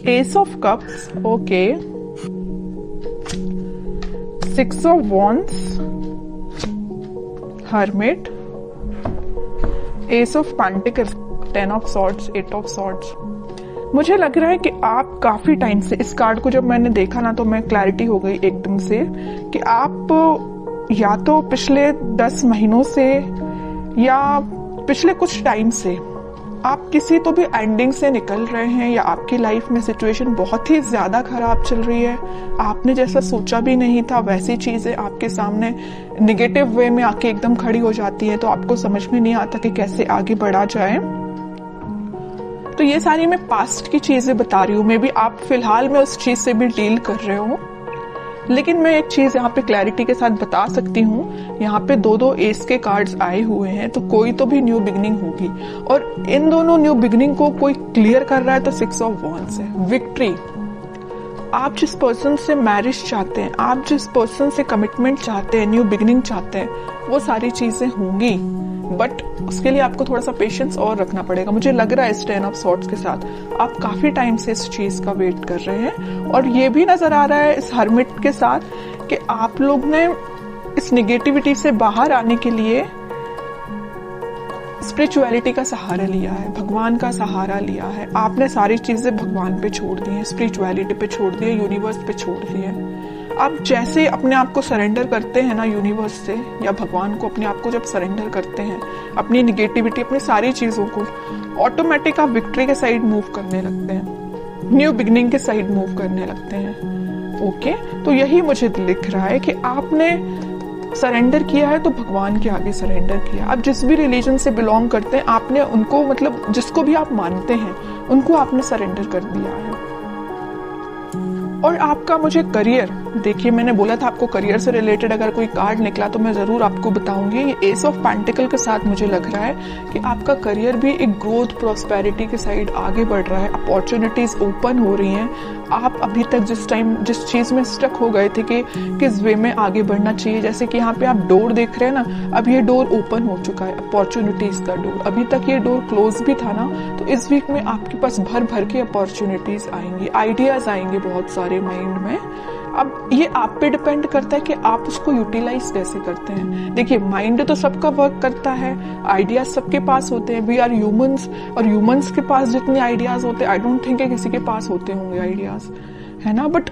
S of cups, okay, 6 of wands, hermit, S of pentacles, 10 of swords, 8 of swords. मुझे लग रहा है कि आप काफी टाइम से, इस कार्ड को जब मैंने देखा ना तो मैं क्लैरिटी हो गई एकदम से कि आप या तो पिछले 10 महीनों से या पिछले कुछ टाइम से आप किसी तो भी एंडिंग से निकल रहे हैं, या आपकी लाइफ में सिचुएशन बहुत ही ज्यादा खराब चल रही है। आपने जैसा सोचा भी नहीं था वैसी चीजें आपके सामने नेगेटिव वे में आके एकदम खड़ी हो जाती है, तो आपको समझ में नहीं आता कि कैसे आगे बढ़ा जाए। तो ये सारी मैं पास्ट की चीजें बता रही हूँ, मे बी आप फिलहाल में उस चीज से भी डील कर रहे हो, लेकिन मैं एक चीज यहाँ पे क्लैरिटी के साथ बता सकती हूँ। यहाँ पे 2 एस के कार्ड्स आए हुए हैं, तो कोई तो भी न्यू बिगनिंग होगी, और इन दोनों न्यू बिगनिंग को कोई क्लियर कर रहा है तो 6 ऑफ वॉन्ड्स है, विक्ट्री। आप जिस पर्सन से मैरिज चाहते हैं, आप जिस पर्सन से कमिटमेंट चाहते हैं, न्यू बिगनिंग चाहते हैं, वो सारी चीजें होंगी, बट उसके लिए आपको थोड़ा सा पेशेंस और रखना पड़ेगा। मुझे लग रहा है इस 10 ऑफ सॉर्ड्स के साथ आप काफी टाइम से इस चीज का वेट कर रहे हैं, और ये भी नजर आ रहा है इस हर्मिट के साथ कि आप लोग ने इस निगेटिविटी से बाहर आने के लिए स्पिरिचुअलिटी का सहारा लिया है, भगवान का सहारा लिया है। आपने सारी चीजें भगवान पे छोड़ दी है, स्पिरिचुअलिटी पे छोड़ दी है, यूनिवर्स पे छोड़ दी है। आप जैसे अपने आप को सरेंडर करते हैं ना यूनिवर्स से या भगवान को, अपने आप को जब सरेंडर करते हैं, अपनी निगेटिविटी, अपनी सारी चीजों को, ऑटोमेटिक आप विक्ट्री के साइड मूव करने लगते हैं, न्यू बिगनिंग के साइड मूव करने लगते हैं। ओके, तो यही मुझे दिख रहा है कि आपने सरेंडर किया है तो भगवान के आगे सरेंडर किया। आप जिस भी रिलीजन से बिलोंग करते हैं, आपने उनको, मतलब जिसको भी आप मानते हैं, उनको आपने सरेंडर कर दिया है। और आपका मुझे करियर, देखिए मैंने बोला था आपको करियर से रिलेटेड अगर कोई कार्ड निकला तो मैं जरूर आपको बताऊंगी। ये एस ऑफ पेंटिकल के साथ मुझे लग रहा है कि आपका करियर भी एक ग्रोथ, प्रॉस्पेरिटी के साइड आगे बढ़ रहा है, अपॉर्चुनिटीज ओपन हो रही हैं। आप अभी तक जिस चीज में स्टक हो गए थे कि किस वे में आगे बढ़ना चाहिए, जैसे कि यहाँ पे आप डोर देख रहे हैं ना, अब ये डोर ओपन हो चुका है, अपॉर्चुनिटीज का डोर। अभी तक ये डोर क्लोज भी था ना, तो इस वीक में आपके पास भर भर के अपॉर्चुनिटीज आएंगी, आइडियाज आएंगे बहुत सारे माइंड में। अब ये आप पे डिपेंड करता है कि आप उसको यूटिलाइज कैसे करते हैं। देखिए माइंड तो सबका वर्क करता है, आइडियाज सबके पास होते हैं, वी आर ह्यूमंस, और ह्यूमंस के पास जितने आइडियाज होते हैं, आई डोंट थिंक किसी के पास होते होंगे आइडियाज, है ना। बट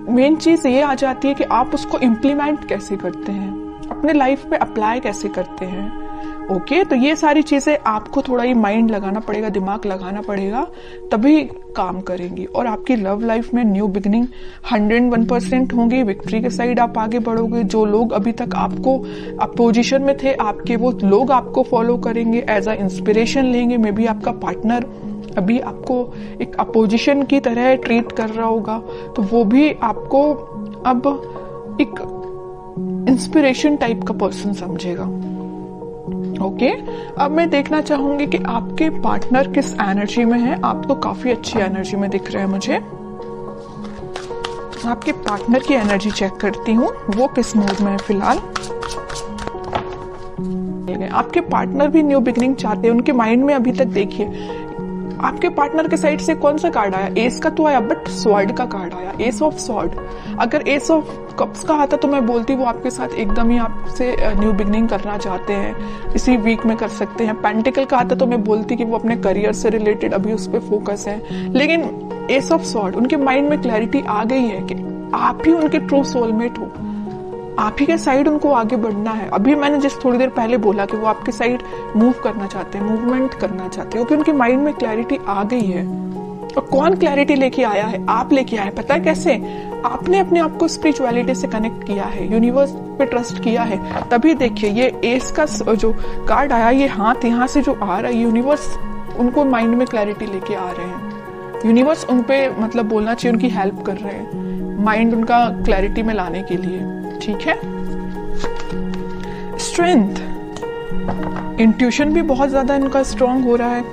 मेन चीज ये आ जाती है कि आप उसको इम्प्लीमेंट कैसे करते हैं, अपने लाइफ पे अप्लाई कैसे करते हैं। ओके, तो ये सारी चीजें आपको थोड़ा ही माइंड लगाना पड़ेगा, दिमाग लगाना पड़ेगा, तभी काम करेंगी। और आपकी लव लाइफ में न्यू बिगनिंग 101% होंगी, विक्ट्री के साइड आप आगे बढ़ोगे। जो लोग अभी तक आपको अपोजिशन में थे, आपके वो लोग आपको फॉलो करेंगे, एज अ इंस्पिरेशन लेंगे। मे बी आपका पार्टनर अभी आपको एक अपोजिशन की तरह ट्रीट कर रहा होगा, तो वो भी आपको अब एक इंस्पिरेशन टाइप का पर्सन समझेगा। ओके, अब मैं देखना चाहूंगी कि आपके पार्टनर किस एनर्जी में है। आप तो काफी अच्छी एनर्जी में दिख रहे हैं मुझे। आपके पार्टनर की एनर्जी चेक करती हूँ, वो किस मूड में है फिलहाल। आपके पार्टनर भी न्यू बिगनिंग चाहते हैं, उनके माइंड में अभी तक देखिए आपके पार्टनर के साइड से कौन सा कार्ड आया, एस का तो आया, बट स्वॉर्ड का कार्ड आया, एस ऑफ स्वॉर्ड। अगर एस ऑफ कप्स का आता तो मैं बोलती वो आपके साथ एकदम ही आपसे न्यू बिगनिंग करना चाहते हैं, इसी वीक में कर सकते हैं। पेंटिकल का आता तो मैं बोलती कि वो अपने करियर से रिलेटेड अभी उस पर फोकस है। लेकिन एस ऑफ स्वॉर्ड, उनके माइंड में क्लैरिटी आ गई है कि आप ही उनके ट्रू सोलमेट हो, आप ही के साइड उनको आगे बढ़ना है। अभी मैंने जिस थोड़ी देर पहले बोला कि वो आपके साइड मूव करना चाहते हैं, मूवमेंट करना चाहते हैं, क्योंकि उनके माइंड में क्लैरिटी आ गई है। और कौन क्लैरिटी लेके आया है? आप लेके आए। पता है कैसे? आपने अपने आप को स्पिरिचुअलिटी से कनेक्ट किया है, यूनिवर्स पे ट्रस्ट किया है। तभी देखिए ये एस का जो कार्ड आया, ये हाथ यहाँ से जो आ रहा है, यूनिवर्स उनको माइंड में क्लैरिटी लेके आ रहे हैं। यूनिवर्स उनपे मतलब बोलना चाहिए उनकी हेल्प कर रहे हैं, माइंड उनका क्लैरिटी में लाने के लिए। ठीक है। स्ट्रेंथ, इंट्यूशन भी बहुत ज्यादा इनका स्ट्रांग हो रहा है।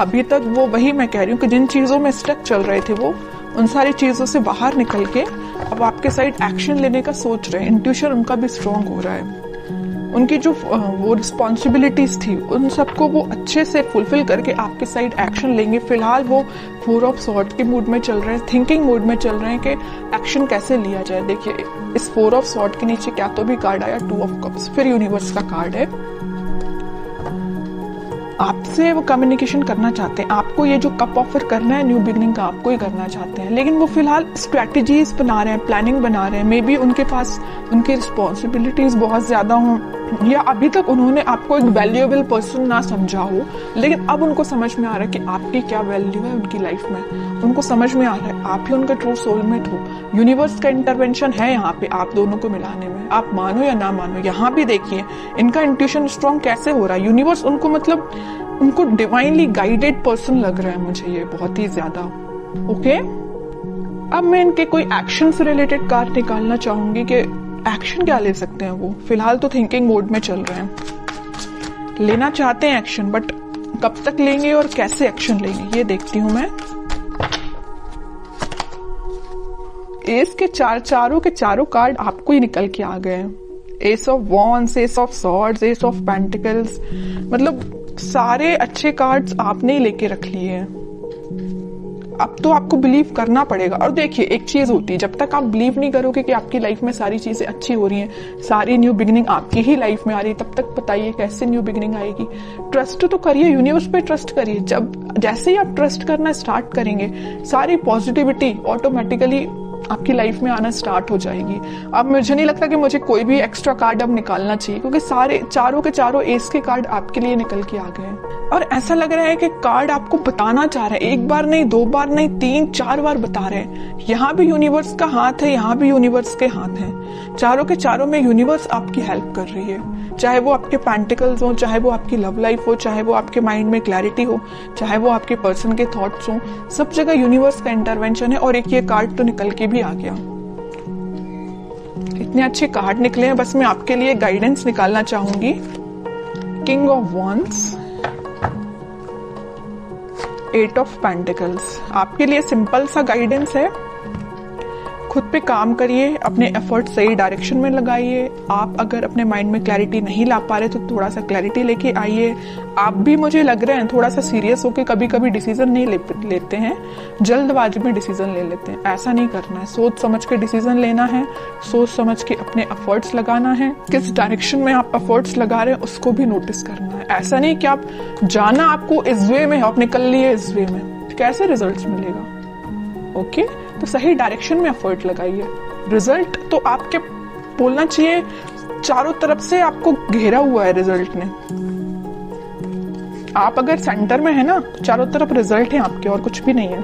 अभी तक वो, वही मैं कह रही हूँ कि जिन चीजों में स्टक चल रहे थे वो उन सारी चीजों से बाहर निकल के अब आपके साइड एक्शन लेने का सोच रहे हैं। इंट्यूशन उनका भी स्ट्रांग हो रहा है। उनकी जो वो रिस्पॉन्सिबिलिटीज थी उन सबको वो अच्छे से फुलफिल करके आपके साइड एक्शन लेंगे। फिलहाल वो 4 ऑफ सॉर्ड के मूड में चल रहे हैं, थिंकिंग मूड में चल रहे हैं कि एक्शन कैसे लिया जाए। देखिए इस 4 ऑफ सॉर्ड के नीचे क्या तो भी कार्ड आया 2 ऑफ कप्स, फिर यूनिवर्स का कार्ड है। आपसे वो कम्युनिकेशन करना चाहते हैं, आपको ये जो कप ऑफर करना है न्यू बिगनिंग का आपको ही करना चाहते हैं, लेकिन वो फिलहाल स्ट्रेटजीज बना रहे हैं, प्लानिंग बना रहे हैं। मे बी उनके पास उनकी रिस्पॉन्सिबिलिटीज बहुत ज्यादा हों, या अभी तक उन्होंने आपको एक वैल्यूएबल पर्सन ना समझा हो, लेकिन अब उनको समझ में आ रहा है कि आपकी क्या वैल्यू है उनकी लाइफ में। उनको समझ में आ रहा है आप ही उनका ट्रू सोलमेट हो। यूनिवर्स का इंटरवेंशन है यहाँ पे आप दोनों को मिलाने में, आप मानो या ना मानो। यहाँ भी देखिए इनका इंट्यूशन स्ट्रॉन्ग कैसे हो रहा है। यूनिवर्स उनको मतलब उनको डिवाइनली गाइडेड पर्सन लग रहा है मुझे ये बहुत ही ज्यादा। ओके, अब मैं इनके कोई एक्शन से रिलेटेड कार्ड निकालना चाहूंगी कि एक्शन क्या ले सकते हैं वो। फिलहाल तो थिंकिंग मोड में चल रहे हैं, लेना चाहते हैं एक्शन, बट कब तक लेंगे और कैसे एक्शन लेंगे ये देखती हूं मैं। एस के चारों के चारों कार्ड आपको ही निकल के आ गए हैं। S of wands, S of swords, S of pentacles, मतलब सारे अच्छे कार्ड्स आपने ही लेके रख लिए हैं। अब तो आपको बिलीव करना पड़ेगा। और देखिए एक चीज होती है, जब तक आप बिलीव नहीं करोगे कि आपकी लाइफ में सारी चीजें अच्छी हो रही हैं, सारी न्यू बिगिनिंग आपकी ही लाइफ में आ रही है, तब तक बताइए कैसे न्यू बिगिनिंग आएगी। ट्रस्ट तो करिए, यूनिवर्स पे ट्रस्ट करिए। जैसे ही आप ट्रस्ट करना स्टार्ट करेंगे सारी पॉजिटिविटी ऑटोमेटिकली आपकी लाइफ में आना स्टार्ट हो जाएगी। अब मुझे नहीं लगता कि मुझे कोई भी एक्स्ट्रा कार्ड अब निकालना चाहिए, क्योंकि सारे चारों के चारों एस के कार्ड आपके लिए निकल के आ गए हैं। और ऐसा लग रहा है कि कार्ड आपको बताना चाह रहे हैं, एक बार नहीं, 2 बार नहीं, 3-4 बार बता रहे हैं। यहाँ भी यूनिवर्स का हाथ है, यहाँ भी यूनिवर्स के हाथ हैं। चारों के चारों में यूनिवर्स आपकी हेल्प कर रही है, चाहे वो आपके पेंटिकल्स हो, चाहे वो आपकी लव लाइफ हो, चाहे वो आपके माइंड में क्लैरिटी हो, चाहे वो आपके पर्सन के थॉट्स हो, सब जगह यूनिवर्स का इंटरवेंशन है। और एक ये कार्ड तो निकल के भी आ गया। इतने अच्छे कार्ड निकले हैं, बस मैं आपके लिए गाइडेंस निकालना चाहूंगी। King of wands, 8 of pentacles, आपके लिए सिंपल सा गाइडेंस है। खुद पे काम करिए, अपने एफर्ट सही डायरेक्शन में लगाइए। आप अगर अपने माइंड में क्लैरिटी नहीं ला पा रहे तो थोड़ा सा क्लैरिटी लेके आइए। आप भी मुझे लग रहे हैं थोड़ा सा सीरियस होके कभी कभी डिसीजन नहीं लेते हैं, जल्दबाजी में डिसीजन ले लेते हैं। ऐसा नहीं करना है, सोच समझ के डिसीजन लेना है, सोच समझ के अपने एफर्ट्स लगाना है। किस डायरेक्शन में आप एफर्ट्स लगा रहे हैं उसको भी नोटिस करना है। ऐसा नहीं कि आप जाना आपको इस वे में, आप निकल लिए इस वे में, कैसे रिजल्ट मिलेगा। ओके, तो सही डायरेक्शन में एफर्ट लगाइए। रिजल्ट तो आपके बोलना चाहिए चारों तरफ से आपको घेरा हुआ है रिजल्ट ने। आप अगर सेंटर में है ना तो चारों तरफ रिजल्ट है आपके, और कुछ भी नहीं है।